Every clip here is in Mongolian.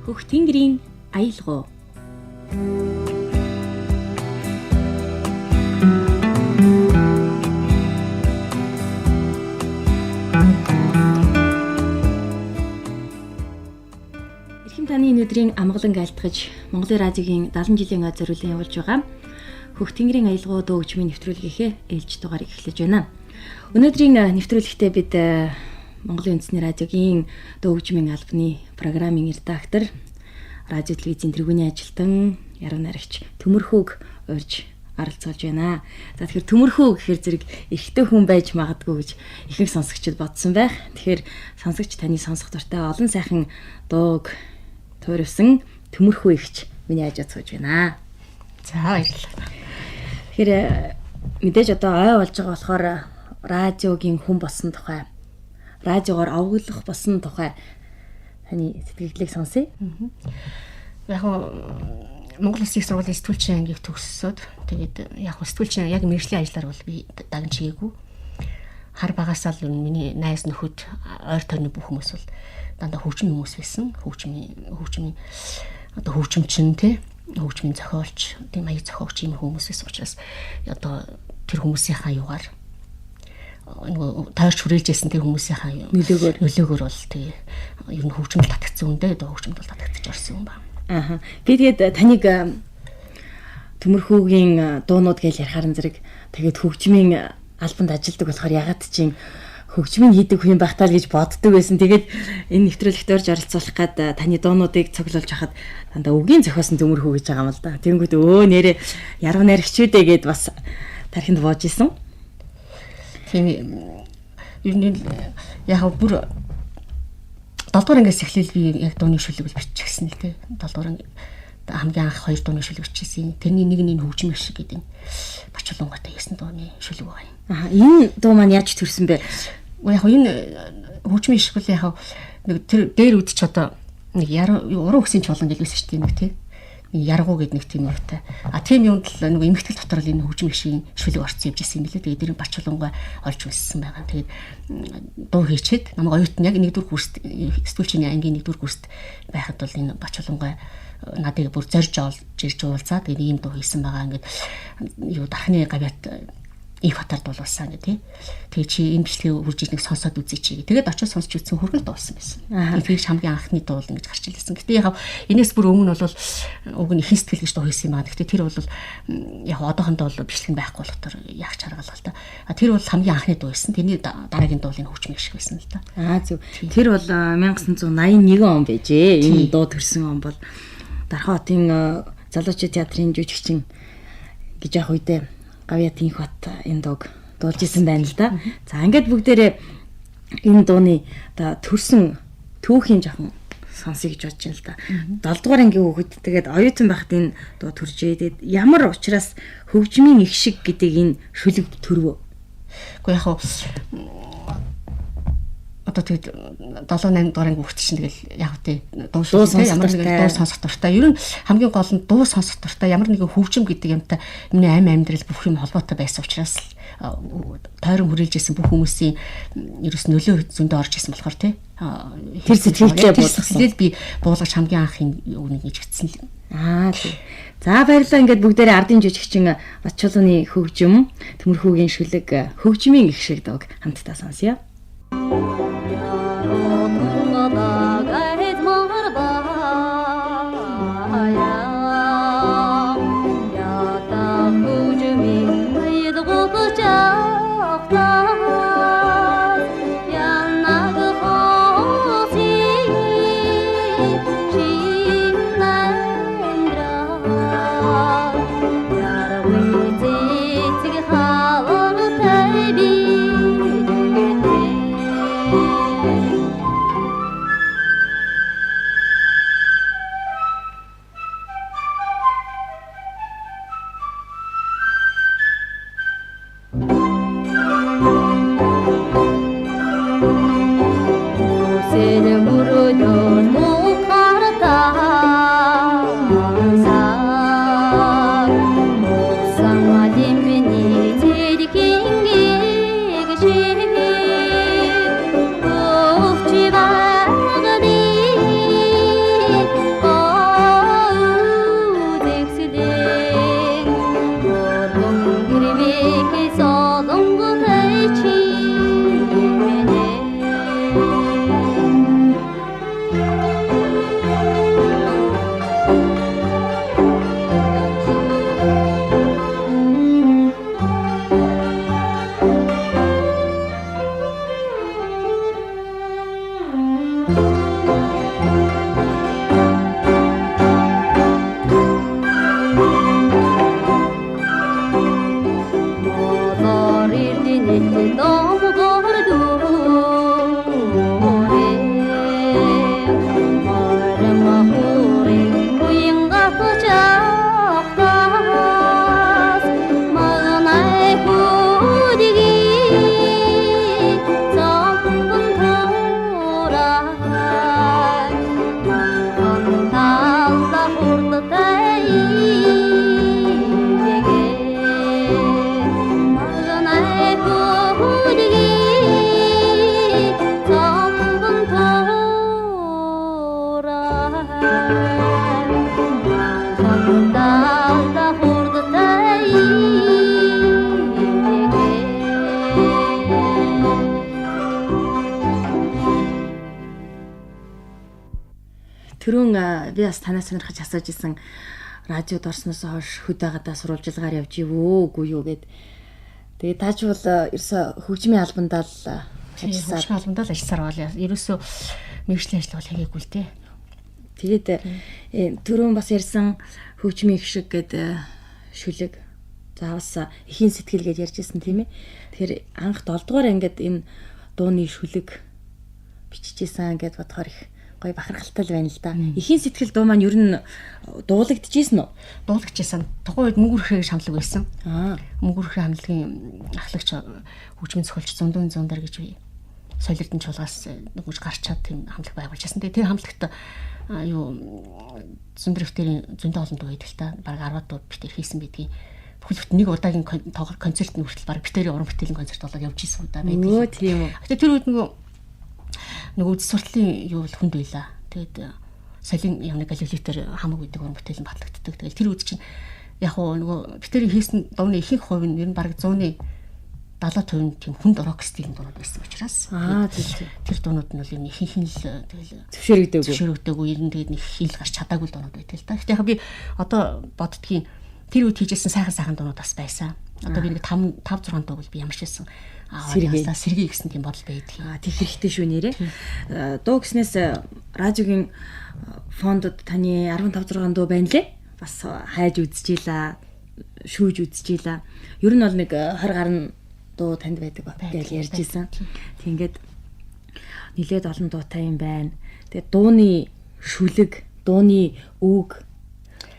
Хөх тэнгэрийн аялгау. Эрхэм таны өнөөдрийн амгалан айлтгаж Монголын радиогийн 70 жилийн ой зориулан явуулж байгаа Хөх тэнгэрийн аялгау дуу хөгжмийн нэвтрүүлгийнхээ ээлж дугаарыг эхлэж байна. Өнөөдрийн нэвтрүүлэгтээ бид Монголын үндэсний радиогийн дуу хөгжмийн албаны программын редактор, радио телевизийн тэргүүний ажилтан, яруу найрагч Төмөрхөөг урьж оролцуулж байна. За тэгэхээр Төмөрхөө гэхээр зэрэг эрэгтэй хүн байж магадгүй гэж ихэнх сонсогчид бодсон байх. Тэгэхээр сонсогч таны сонсох дуртай олон сайхан дууг туйрвсан Төмөрхөө ихч миний хажууд сууж байна. За баярлалаа. Тэгэхээр мэдээж одоо ой болж байгаа болохоор радиогийн хүн болсон тухай, радиогоор овоглох болсон тухай таны сэтгэлдлийг сонсъё. Яг Монгол Улсын их сургуулийн сэтгүүлчийн ангийг төгссөөд тэгээд яг сэтгүүлчийн яг мэргэжлийн ажлаар бол би даган чигээгүй. Хар багасаа л миний найз нөхөд ойр тойрны бүх хүмүүс бол дандаа хөгжим хүмүүс байсан. Хөгжмийн одоо хөгжимчин тий хөгжмийн зохиолч, тийм маяг зохиогч юм хүмүүс байсан учраас одоо тэр хүмүүсийнхаа югаар нөгөө тойрч хүрээлжсэн тэр хүмүүсийнхаа нөлөөгөөр бол тэгээ ер нь хөгжмөл татагдсан үндэ одоо хөгжмөл татагдчих орсон юм байна. Аа. Би тэгээд таныг Төмөрхөөгийн дуунууд гэж ярихаар зэрэг тэгээд хөгжмийн албанд ажилладаг болохоор ягаад чинь хөгжмийн хийдэг хүн байхтаа л гэж боддог байсан. Тэгээд энэ нэвтрүүлэгт орж оролцуулах гад таны дуунуудыг цуглуулж хахад дандаа үгийн зохиосон Төмөрхөө гэж байгаа юм л да. Тэнгүүд нэрээ яруу найрагчүүдээ гээд бас тархинд бууж исэн. Тийм ер нь яг бүр 7 дугаар ангиас эхлээл би яг дууны шүлэг биччихсэн л дээ. 7 дугаар анги хамгийн анх 2 дууны шүлэг бичсэн. Тэрний нэг нь хөгжим шиг гэдэг Бачулангаатай хийсэн дууны шүлэг байгаа юм. Аа энэ дуу маань яаж төрсөн бэ? Яг энэ хөгжмийн шиг бол яг нэг тэр дээр үдч одоо нэг уран өгсөн чулан гэлээсэн шүү дээ нэг тий. Яргуу гэдэг нэг тийм юмтай. Тийм юмд л нэг эмхтэл дотор л энэ хөгжим шиг шүлэг орцсон явж ирсэн юм билээ. Тэгээд тэр Бачулангаа орж үлссэн байгаа. Тэгээд дуу хийчихэд намайг оюутан яг 1-р курст сэтгүүлчийн ангийн 1-р курст байхад бол энэ Бачулангаа надыг бүр зорж ирж уулзаад ийм дуу хийсэн байгаа. Ингээд юу дахны гавьяат их хатар дуулсан гэдэг. Тэгээ чи энэ бичлэгийг үржиж нэг сонсоод үзье чи. Тэгээд очиж сонсч үзсэн хүргэл дуулсан байсан. Тэгээд хамгийн анхны дуу ингэж гарч илсэн. Гэтэ яг энэс бүр өмнө бол уг нь ихэн сэтгэл гэж дуу хийсэн юм байна. Гэтэ тэр бол яг одоохондоо бол бичлэг байхгүй болохоор яг чаргал л та. Тэр бол хамгийн анхны дуу байсан. Тэрний дараагийн дуулын хөгжмийн шиг байсан л та. Зөв. Тэр бол 1981 он байжээ. Энэ дуу төрсэн он бол Дархан хотын залуучууд театрын жүжигчин гэж яг үедээ гавьяат инх бат энэ дууг дуулж исэн байна л да. За ингээд бүгдээрээ энэ дууны төрсэн түүхийн жоохон сонсъё гэж бодож байна л да. 7 дугаар ангийн хүүхэд тэгээд оюутан байхад энэ дуу төржээ. Тэгээд ямар учраас хөгжмийн их шиг гэдэг энэ шүлэг төрвөө? Уу яг одоо тэгээд 7-8 дугаар анги хүүхэд чинь тэгэл яг тий дуу ямар нэгэн дуу сонсох дуртай. Ер нь хамгийн гол нь дуу сонсох дуртай. Ямар нэгэн хөгжим гэдэг юмтай миний амьдрал бүх юм холбоотой байсан учраас тойрон хүрээлжсэн бүх хүмүүсийн ерөөс нөлөө зөндөө орж исэн болохоор тий тэр сэтгэлдээ би буулгаж хамгийн анхын үнийг нэгжсэн л. Тий. За баярлалаа. Ингээд бүгдээрээ ардын жүжигчин Бачулууны хөгжим, Төмөрхөөгийн шүлэг, хөгжмийн их шиг дууг хамтдаа сонсъё. Hãy subscribe cho kênh Ghiền Mì Gõ để không bỏ lỡ Түрүүн би бас танаас сонирхож асууж исэн радиод орсноос хойш хөдөөгадаа сурвалжилгаар явж ивөө үгүй юу гэд. Тэгээд тааж бол ерөөсө хөгжмийн албандаа л ажилласаар. Хөгжмийн албандаа л ажилласаар бол ерөөсө мэргэжлийн ажил бол хийгээгүй л дээ. Тэгээд түрүүн бас ярьсан хөгжмийн их шиг гэд шүлэг. За бас эхийн сэтгэл гэж ярьж ирсэн тийм ээ. Тэгэхээр анх 7 дугаар ангид энэ дууны шүлэг бичижсэн гэд бодохоор их гоё бахархалтай байна л да. Эхийн сэтгэл дуу маань ер нь дуулагдчихсэн үү? Дуулагдчихсан. Тухайн үед мөнгөрхөө хамтлаг байсан. Мөнгөрхөө хамтлагийн ахлагч хөгжмийн зохиолч Зундын Зундар гэж бий. Солирдын чуулгаас нөгөөж гарчаад тийм хамтлаг байгуулжсэн. Тэгээ тэр хамтлагт Зундар өвтөрийн зөндөө олон дуу байдаг л та. Бараг 10 дуу битэр хийсэн байдгийг. Бүхэл нэг удаагийн тоглох концертын хүртэл бараг битэрийн уран бүтээлийн концерт болоод явж исэн удаа байдаг. Өө тийм үү. Гэтэ тэр үед нөгөө үс суртлын юу бол хүнд байла. Тэгээд солин явны галифлитер хамаг гэдэг уран бүтээл нь батлагддаг. Тэгээд тэр үед чинь яг нөгөө битэрийн хийсэн дууны ихэнх хувь нь ер нь бараг 100-ны 70% тийм хүнд рок стилийн дуунууд байсан учраас тэр дуунууд нь бол юм ихэнх нь л тэгэл зөвшөөрөгдөөгүй ер нь тэгээд нэг хил гарч чадаагүй дуунууд байдаг л та. Гэтэ яг би одоо боддгийн тэр үед хийжсэн сайхан дуунууд бас байсан. Одоо би нэг 5 6 дуу бол би ямарч байсан. Сэргээ гэсэн тийм бодол байдаг. Тэг хэрэгтэй шүү нэрээ. Дуу гэснээс радиогийн фондод таны 15 6 дуу байна лээ. Бас хайж үзчихийла, шүүж үзчихийла. Ер нь бол нэг 20 гаруй дуу танд байдаг гэж ярьж исэн. Тиймгээд нилээд олон дуутай юм байна. Тэгээд дууны шүлэг, дууны үг,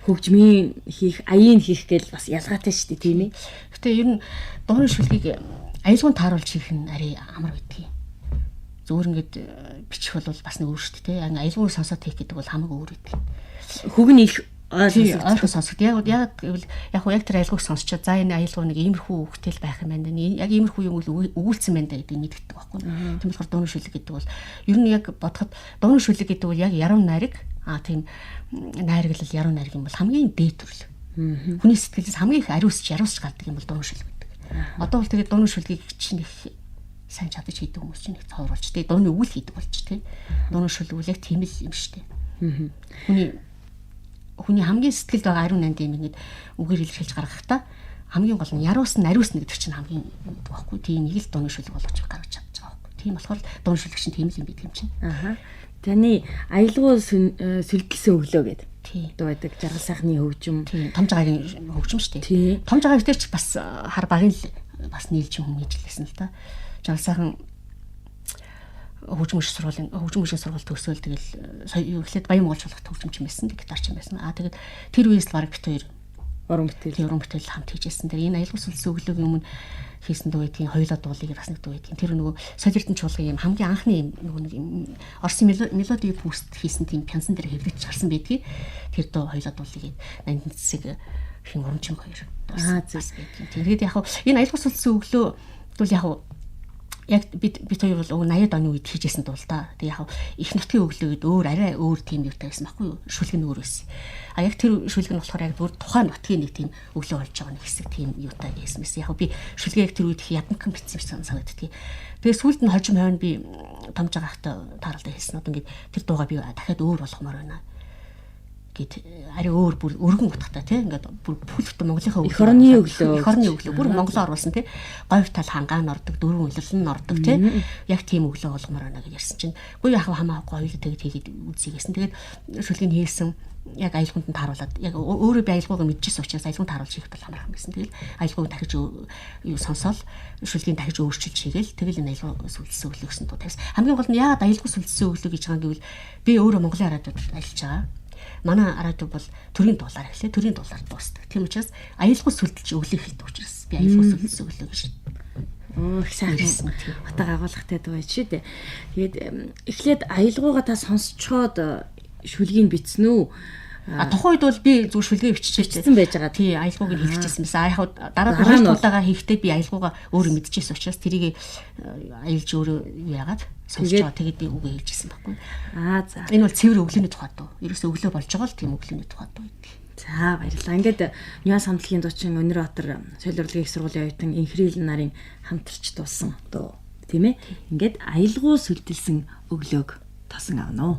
хөгжмийн хийх, аяын хийх гэж бас ялгаатай шүү дээ, тийм ээ. Гэтэ ер нь дууны шүлгийг аялгаунд тааруулж хийх нь арай амар байдгийг. Зүгээр ингээд бичих бол бас нэг өөр шүү дээ. Аялгаунд сонсоод хийх гэдэг бол хамаагүй өөр байдаг. Хөг нь их ойлгох сонсоход яг гэвэл яг тэр аялгауг сонсчод за энэ аялгау нэг иймэрхүү хөвгтэй байх юм байна. Яг иймэрхүү юм бол өгүүлсэн байна гэдэг мэддэг байхгүй. Тийм болохоор дууны шүлэг гэдэг бол ер нь яг бодоход дууны шүлэг гэдэг бол яг яруу найраг тийм найраглал яруу найраг юм бол хамгийн дээд төрөл. Хүний сэтгэлээс хамгийн их ариусч гардаг юм бол дууны шүлэг гэдэг. Одоо бол тэгээд дууны шүлгийг чинь их сайн чадаж хийдэг хүмүүс чинь их цовруулж тэгээд дууны үйл хийдэг болж тий. Дууны шүлэг үл яг тийм л юм шүү дээ. Хүний хамгийн сэтгэлд байгаа ариун нанд юм ингээд үгээр илэрхийлж гаргахдаа хамгийн гол нь яруусна ариусна гэдэг чинь хамгийн байхгүй тийм нэг л дууны шүлэг болгож гаргаж чадчих байгаа байхгүй. Тийм болохоор дууны шүлэг чинь тийм л юм бид юм чинь. Таны аялгау сэлгэлсэн өглөө гэдэг. Дуу байдаг жаргал сайхны хөгжим. Том жагагийн хөгжим шүү дээ. Том жагааг дээр ч бас хар багын л бас нийлж хүн нийлжлээсэн л та. Жаргал сайхан хөгжим сургууль төгсөөл тэгэл эхлээд Баян Монгол чуулгад хөгжимч юм байсан, гитарч юм байсан. Тэгээд тэр үеэс л бараг бит хоёр уран бүтээл хамт хийжсэн. Тэр энэ аялгау сүлсэн өглөөгийн өмнө хийсэн дуу гэдгийг хоёулаа дуулыг бас нэг дуу гэдгийг. Тэр нөгөө солирдын чуулгын юм хамгийн анхны юм нөгөө нэг Орсын мелоди буст хийсэн тийм пянсан дээр хэвлэж гарсан байдгийг. Тэр дуу хоёулаа дуулыг нандин цэцэг хин урамчин хоёр. Тэгээд яг энэ аялгау сүлсэн өглөө бол яг бид хоёр бол 80-ад оны үед хийжсэн дуу л та. Тэгээ яг их нутгийн өглөө үед арай өөр тийм юутай байсан байхгүй юу? Шүлэг нь өөр байсан. Яг тэр шүлэг нь болохоор яг бүр тухайн нутгийн нэг тийм өглөө болж байгаа нэг хэсэг тийм юутай байсан байсан. Яг би шүлгээ яг тэр үед их яданхан битсэн байсан санагддаг. Тэгээ сүүлд нь хожим хойно би томж байгаахдаа тааралдаа хэлсэн. Одоо ингээд тэр дуугаа би дахиад өөр болгомоор байна гэт ари өөр бүр өргөн утгатай тий ингээд бүр бүлэгт Монголынхаа эх орны өглөө бүр Монголоор оруулсан тий говь тал хангаан ордог дөрвөн улирал нь ордог тий яг тийм өглөө болгомоор байна гэж ярьсан чинь үгүй яг хамаагүй хоёул тэгээд хийгээд үзье гэсэн. Тэгээд шүлгийг хийсэн яг аялгаунд нь тааруулаад яг өөрөө би аялгауг мэдчихсэн учраас аялгаунд тааруулж хийх бол хамаархан байсан. Тэгэл аялгауг дахиж юу сонсоол шүлгийг дахиж өөрчилж хийгээл тэгэл энэ аялгау сүлдсэн өглөө гэсэн дуу тавьсан. Хамгийн гол нь яагаад аялгау сүлдсэн өглөө гэж байгаа юм гэвэл би өөрөө Монголын радиод ажиллаж байгаа. Манай радио бол төрийн дуулаар эхлэв. Төрийн дуулаар дуустдаг. Тийм учраас аялгау сүлдэлж өглөө хэлдэг учраас би аялгау сүлдэлсэн өглөө гэж. Их сайн утга агуулгатай дуу шүү дээ. Тэгээд эхлээд аялгаугаа та сонсцоод шүлгийг бичсэн үү? Тухайн үед бол би зөв шүлгээ биччихсэн байж байгаа. Тий, аялгауг нь хэлчихсэн байсан. Яг дараа дуулаагаа хийхдээ би аялгаугаа өөрөө мэдчихсэн учраас тэрийг аялж өөрөө яагаад сонсож байгаа. Тэгээд би үгээ хэлжсэн байхгүй. За. Энэ бол цэвэр өглөөний тухай дуу. ерөөсөө өглөө болж байгаа л тийм өглөөний тухайд дуу гэдэг. За баярлалаа. Ингээд Нюанс хамтлагийн дуучин Өнөрбаатар солиорлогын их сургуулийн оюутан Инхрил нарын хамтарч дуусан дуу тийм ээ. Ингээд аялгуу сүлдэлсэн өглөөг тосон авна уу.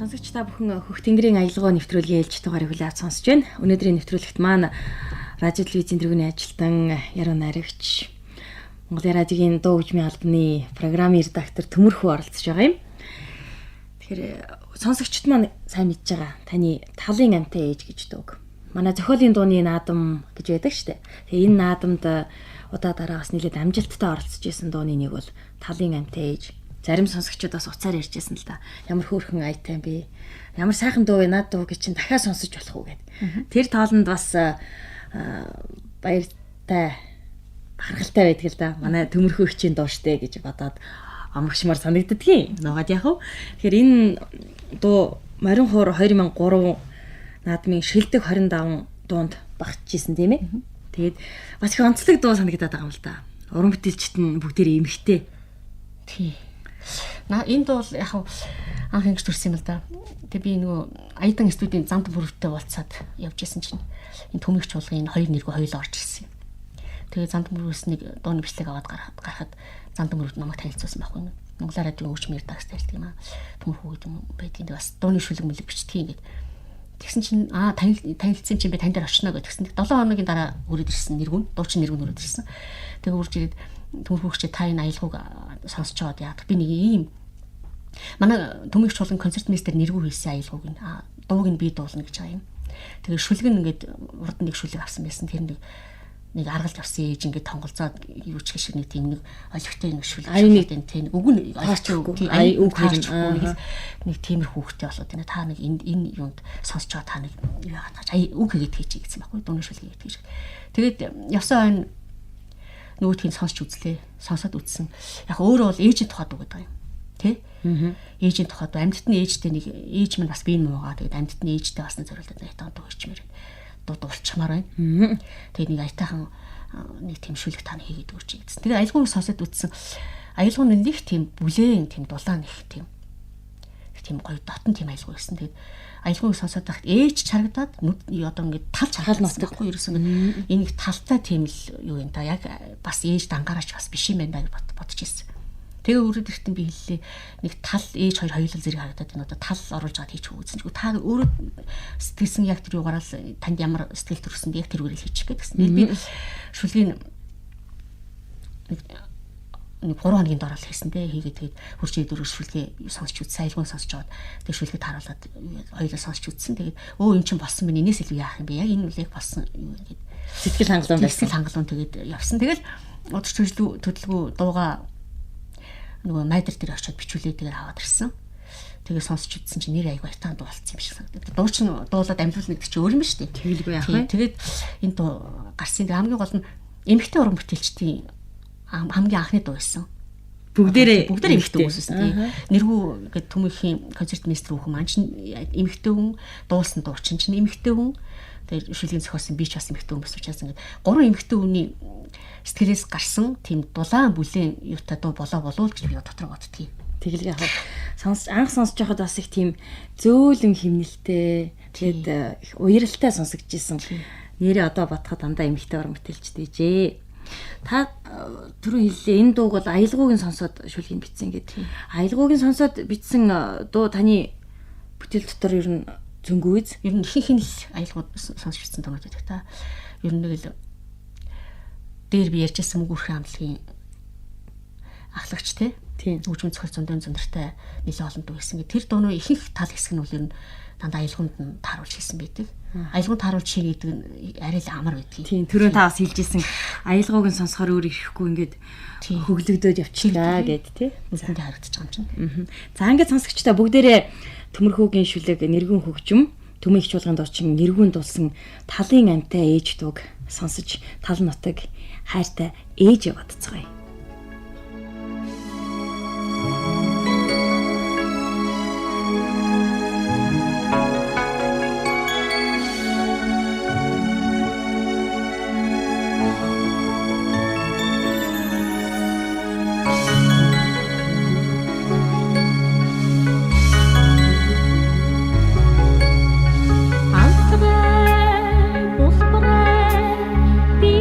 Сонсогч та бүхэн Хөх Тэнгэрийн аялгаа нэвтрүүлгийн ээлж дугаарыг хүлээн авч сонсож байна. Өнөөдрийн нэвтрүүлэгт маань радио телевизийн дэргэний ажилтан Яруу найрагч Монголын радиогийн дуу хөгжмийн албаны програмын редактор Төмөрхөө оролцож байгаа юм. Тэгэхээр сонсогчд маань сайн мэдж байгаа. Таны талын амтай ээж гэж дууг. Манай зохиолын дууны наадам гэж байдаг шүү дээ. Тэгээ энэ наадамд удаа дараа бас нэлээд амжилттай оролцож исэн дууны нэг бол талын амтай ээж. зарим сонсогчдод бас уцаар ярьжсэн л да. Ямар хөөрхөн айтайм бэ? Ямар сайхан дуу вэ? Наад дуу гэж чинь дахиад сонсож болох уу гэд. Тэр тоолонд бас баяртай харгалтай байдаг л да. Манай төмөрхөгчийн дуу штэ гэж бодоод амрагчмаар санагддгийн. Нугаад яг уу. Тэгэхээр энэ дуу Морин хуур 2003 наадмын шилдэг 25 дуунд багтжсэн тийм ээ. Тэгээд бас их онцлог дуу санагдаад байгаа юм л да. Уран бүтээлчт нь бүгдээрээ эмхтэй. Тий. Энэ дуу яг анх ингэж төрсөн юм л да. Тэгээ би нөгөө Аядан студийн замд бүрөвтэй уулзаад явж исэн чинь энэ төмөрч чуулгын хоёр нэргүй хоёулаа орж ирсэн юм. Тэгээ замд бүрээс нэг дууны бичлэг аваад гарахад замд бүрөвт намайг танилцуулсан байхгүй юу. Монгол радио хөгжмийн редакц тайлдаг юм аа. Төмөрхүү гэдэг юм байдгийн бас дууны шүлэг мөлөг бичдэг юм гээд. Тэгсэн чинь танилцсан чинь би тань дээр очно гэдгсэн. 7 хоногийн дараа өрөөд ирсэн нэргүүн, дуучин нэргүүн өрөөд ирсэн. Тэгээ урж ирээд төмөрхөгч та энэ аялгауг сонсч аваад яадаг. Би нэг ийм манай төмөрч чуулган концертмейстер нэргүү хийсэн аялгауг нь дууг нь би дуулна гэж байгаа юм. Тэгээ шүлэг нь ингээд урд нэг шүлэг авсан байсан. Тэр нэг аргалж авсан ээж ингээд тонголзоод юу ч шиг нэг тийм нэг олигтой нэг шүлэг гэдэг тийм үг нь олж өгөө. Үг хэрэг нэг тиймэр хүүхтэй болоод энэ та нэг энэ юунд сонсч байгаа та нэг юу яагаад гэж үг хийгээд хийчих гэсэн байхгүй дууны шүлэг хийгээд. Тэгээд явсан хойно нөгөөдгийг сонсч үзлээ. Сонсоод үзсэн. Яг өөрөө бол ээжийн тухайд үг гэдэг юм. Тэ? Ээжийн тухайд амьдт нь ээжтэй нэг ээж минь бас бие муугаа. Тэгээд амьдт нь ээжтэй бас нэг зориулдаг нэг таан дуугчмэр. Дуулчмаар байна. Тэгээд нэг аятайхан нэг тийм шүлэг тань хийгээд өгч гэсэн. Тэгээд аялгауг сонсоод үзсэн. Аялгауг нь нэг тийм бүлээн тийм дулаан их тийм гоё дотн тийм аялгау байсан. Тэгээд аялгауг сонсоод байхад ээж чарагдаад одоо ингээд тал чаргаал носдоггүй ерөөсөн энэ их талтай тийм л юу юм та яг бас ээж дангаараач бас биш юм байна гэж бодож ирсэн. Тэгээ өөрөө дэртэн би хэллээ нэг тал ээж хоёр хоёулаа зэрэг харагдаад энэ одоо тал оруулж аваад хийчих үү гэсэн чинь та өөрөө сэтгэлсэн яг тэр юугаараа танд ямар сэтгэл төрсөн яг тэр үрэл хийчих гэсэн. Би шүлгийн нэг 3 хоногийн дараа л хийсэн дээ. Хийгээд тэгээд хурц идүүрээ шүлгээ сонсч үзсэн, айлгуун сонсч аваад тэгээд шүлгээд харуулад хоёулаа сонсч үзсэн. Тэгээд энэ чинь болсон байна. Энээс илүү яах юм бэ? Яг энэ үл яг болсон юу гэдэг. Сэтгэл хангалуун байсан. Сэтгэл хангалуун тэгээд явсан. Тэгэл удирч хөдөлгөө дууга нөгөө майдер дээр очиод бичүүлээ тэгээд аваад ирсэн. Тэгээд сонсч үзсэн чинь нэр аяг баятаан дуу болсон юм шиг санагдав. Дуу чинь дуулаад амжилуулна гэдэг чинь өөр юм ба шүү дээ. Тэгэлгүй яах вэ? Тэгээд энэ дуу гарсан. Хамгийн гол нь эмэгтэй уран бүтээлчдийн хамгийн анхны дуу байсан. Бүгдээрээ эмэгтэй хүмүүссэн. Нэргүү гэдэг төмөхийн концертмейстер хүүхэн маань чинь эмэгтэй хүн, дуулсан дуучин чинь эмэгтэй хүн. Тэгээд шүлгийн зохиосон би ч бас эмэгтэй хүн бас учраас ингээд 3 эмэгтэй хүний сэтгэлээс гарсан тийм дулаан бүлээн юутай дуу болоо гэж би дотор боддгийг. Тэгэл яг анх сонсож байхад бас их тийм зөөлөн химнэлтэй тэгээд их уяралтай сонсогдчихсэн. Нэрээ одоо бодоход дандаа эмэгтэй уран бүтээлчтэй жээ. Та түрүү хэллээ энэ дууг бол аялгаугийн сонсоод шүлгийг бичсэн гэдэг. Аялгаугийн сонсоод бичсэн дуу таны бүтээл дотор ер нь зөнгөө үз. Ер нь ихэнх нь л аялгауд сонсож бичсэн дуунууд байдаг та. Ер нь нэг л дээр би ярьжсэн мөнгөрхийн амлагийн ахлагч те. Тийм. Хөгжмөн цохол зөндартай нэлээд олон дуу гэсэн. Тэр дуунуу ихэнх тал хэсэг нь бол ер нь дандаа аялгаунд нь тааруулж хийсэн байдаг. Аялгаунд тааруулж хийгээд арай л амар байдгийг. Тийм. Түрүү та бас хэлжсэн аялгауг нь сонсохоор өөр ирэхгүй ингээд хөглөгдөд явчихлаа гэд тий. Үсэндээ харагдаж байгаа юм чинь. За ингээд сонсогчдаа бүгдээрээ Төмөрхүүгийн шүлэг нэргүүн хөгжим төмөйг чуулганд орчин нэргүүн дулсан талын амтай ээж дууг сонсож тал нутаг хайртай ээж яваадцгаая. Бусбарай би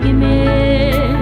гэмээ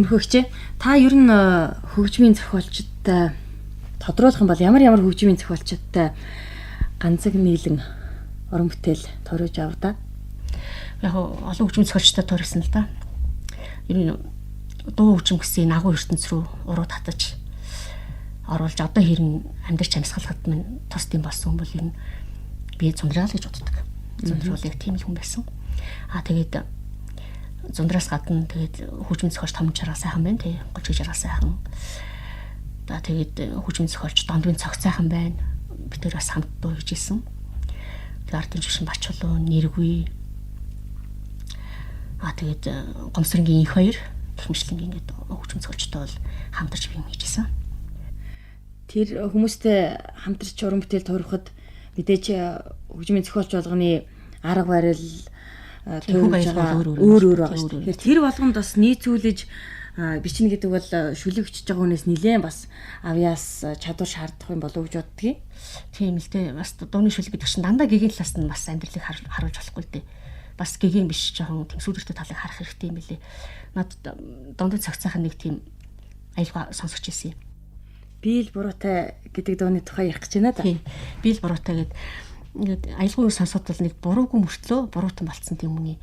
Төмөрхөгч та ер нь хөгжмийн зохиолчдод тодруулах юм бол ямар хөгжмийн зохиолчдод ганцэг нийлэн уран бүтээл төрөж авда. Яг олон хөгжмийн зохиолчдод төрсөн л да. Ер нь дуу хөгжим гэсэн агуу ертөнц рүү уруу татаж оруулж одоо хэрэн амьдарч амьсгалахад минь тус тийм болсон бол ер нь би Зундрал гэж боддог. Зундрал яг тийм хүн байсан. Тэгээд Зундраас гадна тэгээд хөгжмийн зохиолч том жаргал сайхан байна тий. Голч жаргал сайхан. Тэгээд хөгжмийн зохиолч Дондгийн цогц сайхан байна. Бид тэр бас хамт дуу хийжсэн. Тэгээд ард түмшин Бачулуу, Нэргүй. Тэгээд Гомсрынгийн их хоёр гихмшлэн ингээд хөгжмийн зохиолчтой бол хамтарч бие хийжсэн. Тэр хүмүүстэй хамтарч уран бүтээл төрөхөд мэдээж хөгжмийн зохиолч болгоны арга барил өөр байгаа шүү дээ. Тэр болгонд бас нийцүүлж бичнэ гэдэг бол шүлэгчж байгаа хүнээс нэлээд бас авьяас чадвар шаардах юм болов уу гэж боддгийг. Тийм л дээ. Бас дууны шүлэг гэдэг чинь дандаа гэгийн талаас нь бас амьдралыг харуулж болохгүй л дээ. Бас гэгийн биш жоохон тийм сүүлрэлтэй талыг харах хэрэгтэй юм билээ. Надад Дондгийн цогц сайхан нэг тийм аялгаа сонсогч ирсэн юм. Би л буруутай гэдэг дууны тухай ярих гэж байна да. Би л буруутай гэдэг ингээд аялгауг сонсоод бол нэг буруугүй мөртлөө буруутан болцсон тийм хүний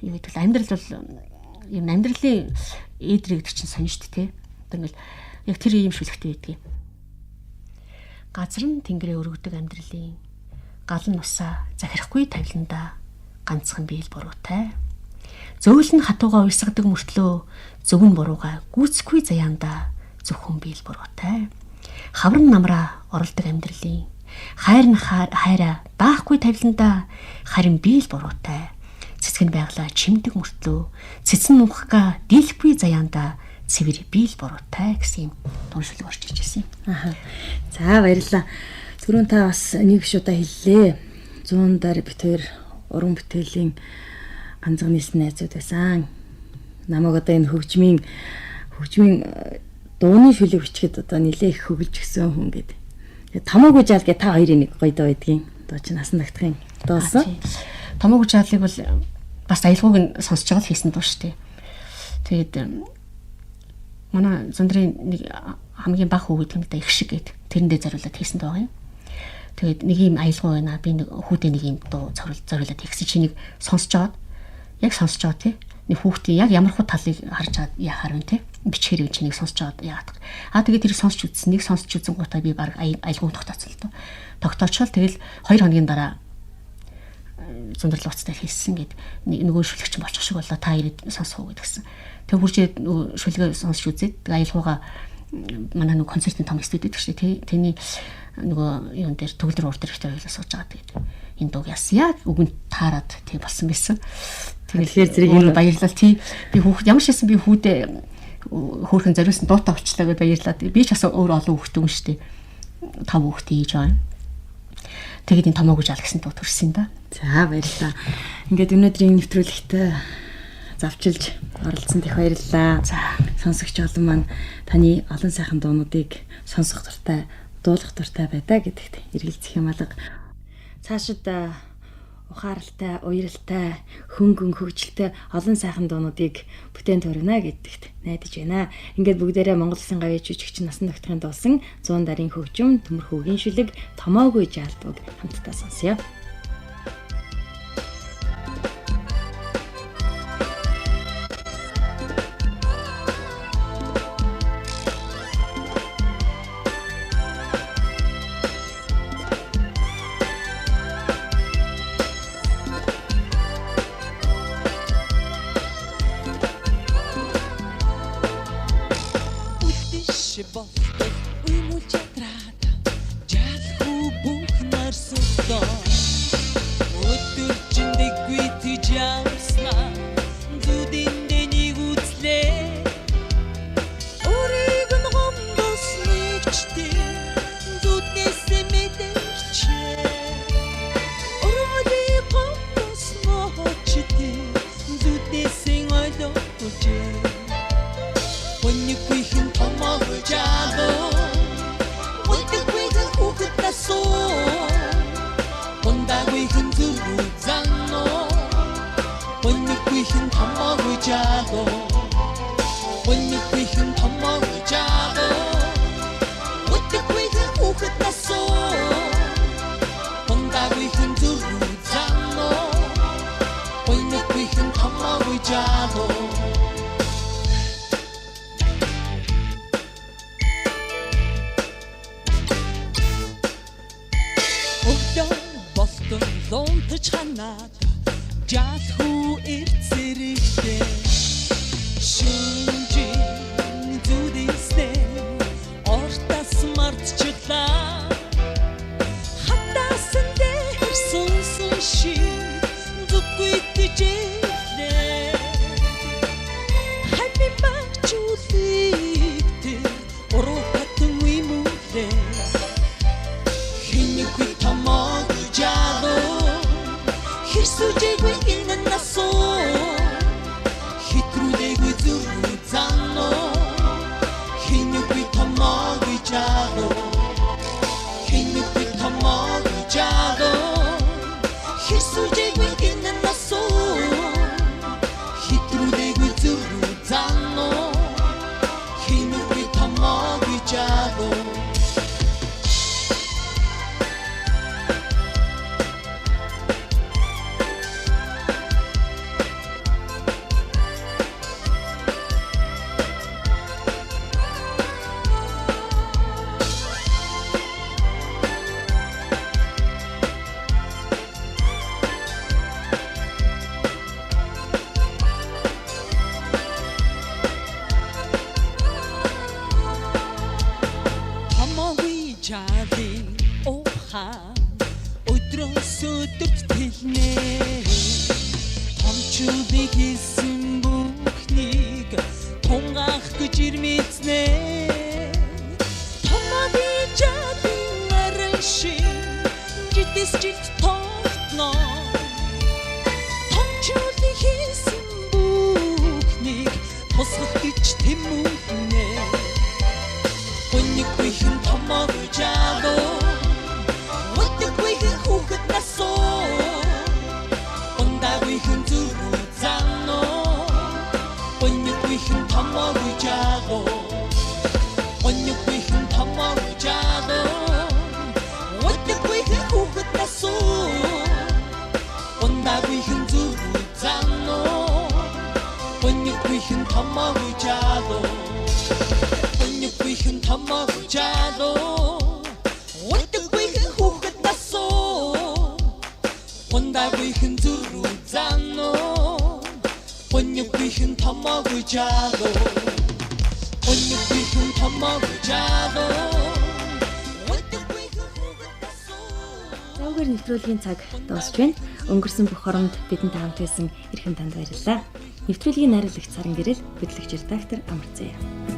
юу гэдэг л амьдрал бол юм амьдралын ээдрэг гэдэг чинь сонь шүү дээ тий. Одоо ингээл яг тэр ийм шүлэгтэй байдгийг. Газар нь тэнгэрээ өргөдөг амьдралын гал нь усаа захирахгүй тавиланда ганцхан биел буруутай. Зөөлн хатууга уйсгадаг мөртлөө зөвгөн бурууга гүйцэхгүй заяанда зөвхөн биел буруутай. Хаврын намраа оролдог амьдралын хайр нь хайраа даахгүй тавиланда харин биел буруутай. Цэцгэн байглаа чимдэг мөртлөө цэцэн нухга дийлэхгүй заяанда цэвэр биел буруутай гэсэн юм туншил орж ирж байсан юм. За баярлалаа. Түрүүн та бас нэг биш удаа хэллээ. 100 дараа битээр уран бүтээлийн ганцхан нийслэл найзууд байсан. Намайг одоо энэ хөгжмийн дууны шүлэг бичгээд одоо нилээ их хөглж гисэн хүн гэдэг. Томоогүй жаал гэ та хоёрын нэг гоё дуу байдгийн. Дуу чинь насан дагтахын дуусан. Томоогүй жаалыг бол бас аялгауг нь сонсож байгаа л хийсэн дуу шүү дээ. Тэгээд манай Зундрын нэг хамгийн бага хүү гэдэг юм да их шиг гэдэг. Тэрэндээ зориулаад хийсэн дуу юм. Тэгээд нэг юм аялгау байна. Би нэг хүүдээ нэг юм дуу зориулаад хийсэн чи нэг сонсож байгаа. Яг сонсож байгаа тий. Нэг хүүхдийн яг ямар хуу талыг харж чад яхаар вэ тий. Бичгээр чи нэг сонсож байгаа яагаад. Тэгээд тэр сонсож үзсэн. Нэг сонсож үзэн гутаа би баг аялгауг тогтооцсон л доо. Тогтоочвол тэгэл 2 хоногийн дараа Зундрал уцтай хийсэн гэд нөгөө шүлэгч болчих шиг боллоо та ирээд сонсох уу гэдгсэн. Тэг хурж нөгөө шүлгээ сонсч үзээд аялгауга манай нөгөө концертын том студид гэдэг чинь тэний нөгөө юун дээр төгөлдөр урд хэрэгтэй байлаа сууж байгаа тэгээд энэ дууг ясяа үгэнд таарад тий болсон байсан. Тэгэхээр зэрэг баярлал тий би хүүхд ямар ч байсан би хүүдээ хөөрхөн зориулсан дуутай болчлаа гэж баярлаад би ч бас өөр олон хүүхдүүд юм шүү дээ. 5 хүүхд хийж байгаа. Тэгээд энэ томоогүй жаал гэсэн дуу төрсөн да. За баярлалаа. Ингээд өнөөдрийн нэвтрүүлэгт завчилж оролцсон их баярлалаа. За сонсогч олон маань таны олон сайхан дуунуудыг сонсох дуртай, дуулах дуртай байдаа гэдэгт эргэлзэх юм алга. Цаашид ухаарлтай, уяралтай, хөнгөн хөгжилтэй олон сайхан дуунуудыг бүтээн төргөнө гэдэгт найдаж байна. Ингээд бүгдээрээ Монгол Улсын гавьяа жүжигч Насан дагтахын дуулсан 100 дарын хөгжим Төмөрхүүгийн шүлэг Томоогүй жаалбаг хамтдаа сонсъё. When you quick and come over, хэн томоогүй жаадо өдөргүй хэн хүүхэд насоо ондаггүй хэн зүрхүү заано ойноггүй хэн томоогүй жаадо Boston лонтож ханаад жаалхуу эрцэрэгтэй шинжин зүдэстэй ортас мартчихлаа хатаасан дээр сүнсэн ши зүггүй тэжээлээ хами мачулик тэр ороо хатан уимулээ хинэггүй тамаа Сужиггүй инэн насоо хитрүүлэггүй зүрхүү заано хинэггүй тамаагүй жаадо хинэггүй тамаагүй жаадо хисужиггүй инэн насоо хитрүүлэггүй зүрхүү заано хинэггүй тамаагүй жаадо Жаадын ухаан өдрөөс өдөрт тэлнэ томчуудыг хийсэн бүхнийг тунгаах гэж ирмэзнэ томооны жаадын аран шиг жидэс жилт тогтно томчуудыг хийсэн бүхнийг тусгах гэж тэмүүлнэ Өнөхгүй хэн томоогүй жаадо өдөргүй хэн хүүхэд насоо ондаггүй хэн зүрхүү заано өнөхгүй хэн томоогүй жаадо өнөхгүй хэн томоогүй жаадо өдөргүй хэн хүүхэд насоо ондаггүй хэн зүрхүү заано өнөхгүй хэн томоогүй жаадо хэн томоогүй жаадо өдөргүй хэн хүүхэд насоо ондаггүй хэн зүрхүү заано өнөхгүй хэн томоогүй жаадо өнөхгүй хэн томоогүй жаадо өдөргүй хэн хүүхэд насоо Завгаар нэвтрүүлгийн цаг дуусч байна. Өнгөрсөн бүх хоронд бидэнд хамт байсан эрхэм танд баярлалаа. Нэвтрүүлгийн найруулагч Саран Гэрэл, хөтлөгч редактор Амар Заяа.